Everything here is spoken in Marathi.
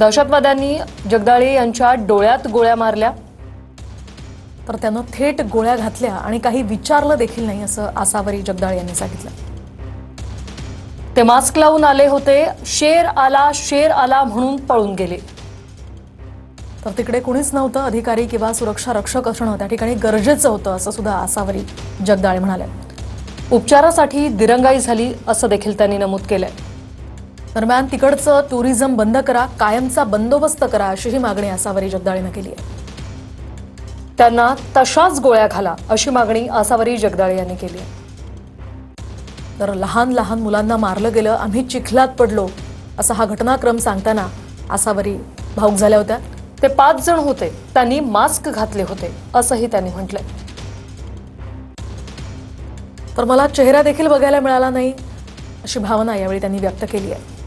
दहशतवाद्यांनी जगदाळे यांच्या डोळ्यात गोळ्या मारल्या, तर त्यानं थेट गोळ्या घातल्या आणि काही विचारलं देखील नाही असं आसावरी जगदाळे यांनी सांगितलं। ते मास्क लावून आले होते, शेर आला म्हणून पळून गेले। तर तिकडे कोणीच नव्हतं, अधिकारी किंवा सुरक्षा रक्षक असणं त्या ठिकाणी गरजेचं होतं असं सुद्धा आसावरी जगदाळे म्हणाले। उपचारासाठी दिरंगाई झाली असं देखील त्यांनी नमूद केलंय। दरम्यान तिकडचं टुरिझम बंद करा, कायमचा बंदोबस्त करा अशीही मागणी आसावरी जगदाळेनं केली आहे। त्यांना तशाच गोळ्या घाला अशी मागणी आसावरी जगदाळे यांनी केली आहे। तर लहान लहान मुलांना मारलं गेलं, आम्ही चिखलात पडलो असा हा घटनाक्रम सांगताना आसावरी भावुक झाल्या होत्या। ते 5 जण होते, त्यांनी मास्क घातले होते असंही त्यांनी म्हटलंय। तर मला चेहरा देखील बघायला मिळाला नाही अशी भावना यावेळी त्यांनी व्यक्त केली आहे।